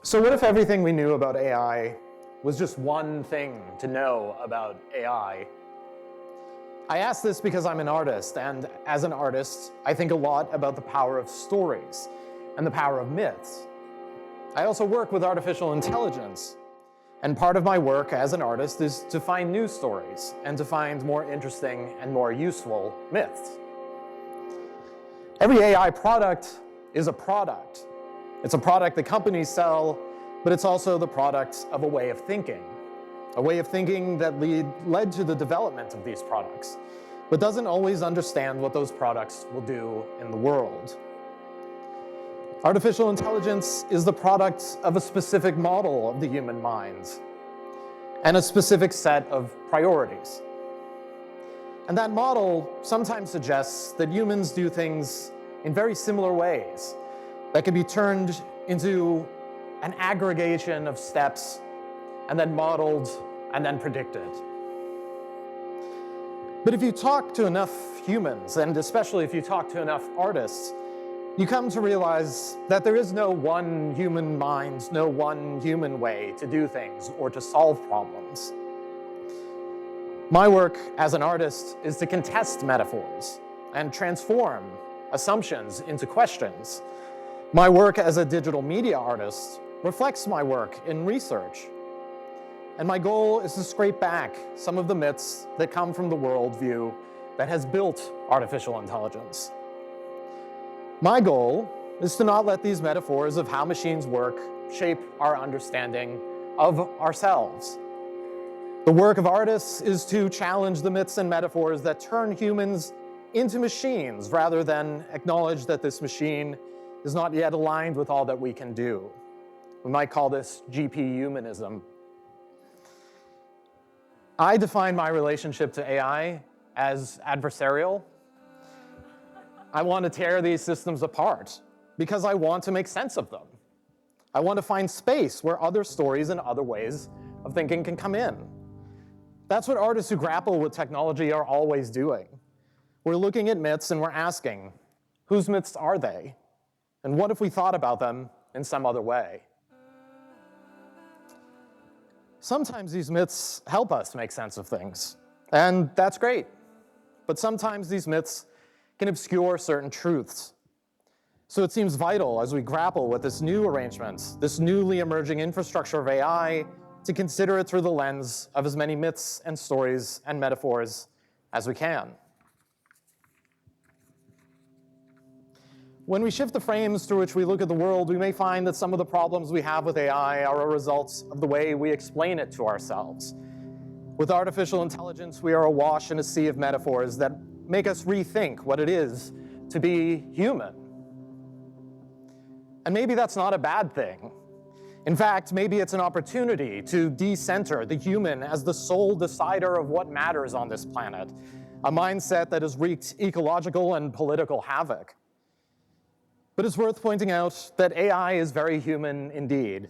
So what if everything we knew about AI was just one thing to know about AI? I ask this because I'm an artist, and as an artist, I think a lot about the power of stories and the power of myths. I also work with artificial intelligence, and part of my work as an artist is to find new stories and to find more interesting and more useful myths. Every AI product is a product. It's a product that companies sell, but it's also the product of a way of thinking that led to the development of these products, but doesn't always understand what those products will do in the world. Artificial intelligence is the product of a specific model of the human mind and a specific set of priorities. And that model sometimes suggests that humans do things in very similar ways that can be turned into an aggregation of steps and then modeled and then predicted. But if you talk to enough humans, and especially if you talk to enough artists, you come to realize that there is no one human mind, no one human way to do things or to solve problems. My work as an artist is to contest metaphors and transform assumptions into questions. My work as a digital media artist reflects my work in research. And my goal is to scrape back some of the myths that come from the worldview that has built artificial intelligence. My goal is to not let these metaphors of how machines work shape our understanding of ourselves. The work of artists is to challenge the myths and metaphors that turn humans into machines rather than acknowledge that this machine is not yet aligned with all that we can do. We might call this GP humanism. I define my relationship to AI as adversarial. I want to tear these systems apart because I want to make sense of them. I want to find space where other stories and other ways of thinking can come in. That's what artists who grapple with technology are always doing. We're looking at myths and we're asking, whose myths are they? And what if we thought about them in some other way? Sometimes these myths help us make sense of things, and that's great. But sometimes these myths can obscure certain truths. So it seems vital as we grapple with this new arrangement, this newly emerging infrastructure of AI, to consider it through the lens of as many myths and stories and metaphors as we can. When we shift the frames through which we look at the world, we may find that some of the problems we have with AI are a result of the way we explain it to ourselves. With artificial intelligence, we are awash in a sea of metaphors that make us rethink what it is to be human. And maybe that's not a bad thing. In fact, maybe it's an opportunity to decenter the human as the sole decider of what matters on this planet, a mindset that has wreaked ecological and political havoc. But it's worth pointing out that AI is very human indeed.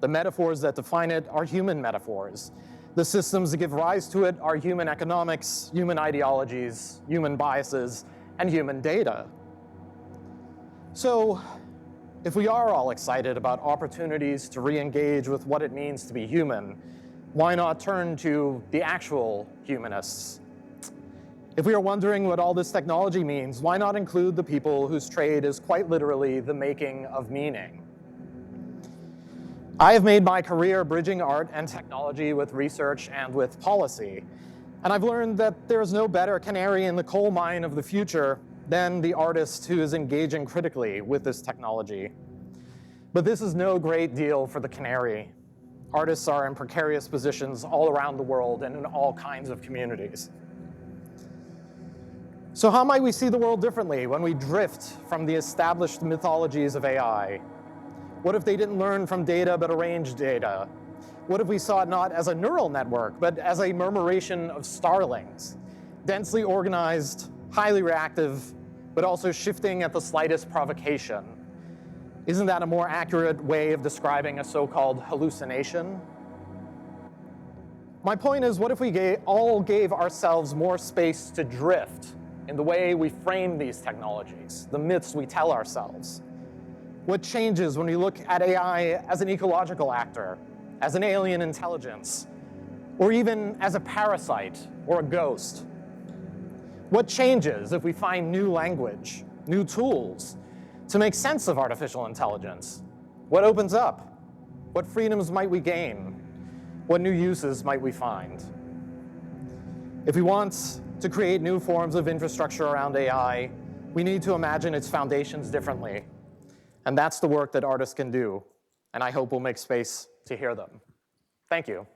The metaphors that define it are human metaphors. The systems that give rise to it are human economics, human ideologies, human biases, and human data. So, if we are all excited about opportunities to re-engage with what it means to be human, why not turn to the actual humanists? If we are wondering what all this technology means, why not include the people whose trade is quite literally the making of meaning? I have made my career bridging art and technology with research and with policy, and I've learned that there is no better canary in the coal mine of the future than the artist who is engaging critically with this technology. But this is no great deal for the canary. Artists are in precarious positions all around the world and in all kinds of communities. So how might we see the world differently when we drift from the established mythologies of AI? What if they didn't learn from data but arranged data? What if we saw it not as a neural network, but as a murmuration of starlings, densely organized, highly reactive, but also shifting at the slightest provocation? Isn't that a more accurate way of describing a so-called hallucination? My point is, what if we all gave ourselves more space to drift in the way we frame these technologies, the myths we tell ourselves? What changes when we look at AI as an ecological actor, as an alien intelligence, or even as a parasite or a ghost? What changes if we find new language, new tools to make sense of artificial intelligence? What opens up? What freedoms might we gain? What new uses might we find? If we want to create new forms of infrastructure around AI, we need to imagine its foundations differently. And that's the work that artists can do, and I hope we'll make space to hear them. Thank you.